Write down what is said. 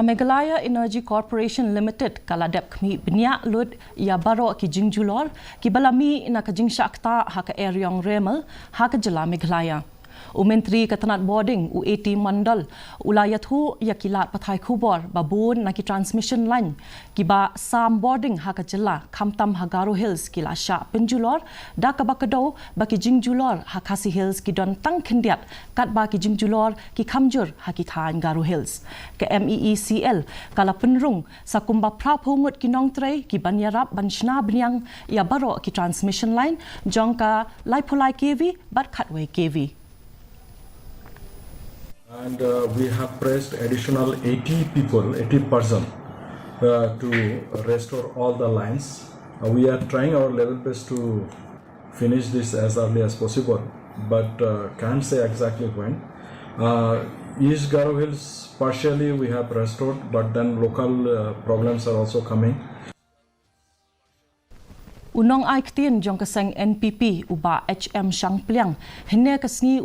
Meghalaya Energy Corporation Limited kaladep kami benya lud ia baro ki jingjulor ki balami na ka jingsakta ha ka eryong remel ha ka jela Meghalaya. Menteri Ketenat Boarding UAT Mandal ulayat hu ya kilat pathai khubor babun na ki transmission line ki ba sam boarding ha ka jela kamtam Hagaro Hills ki la sha penjulor da ka bakado ba ki jingjulor ha KHASI Hills ki don tang kendiat kat ba ki jingjulor ki kamjur ha ki than Garo Hills ke Meecl kala Pynrung sa Kumba Ngut ki Nongtrei ki banyarap banshna Biang ya baro ki transmission line jongka laipolai KV but katway KV. And we have pressed additional 80 person to restore all the lines. We are trying our level best to finish this as early as possible, but can't say exactly when. East Garo Hills partially we have restored, but then local problems are also coming. Unong aiktin jong kaseng NPP uba HM Shangpliang hine kasngi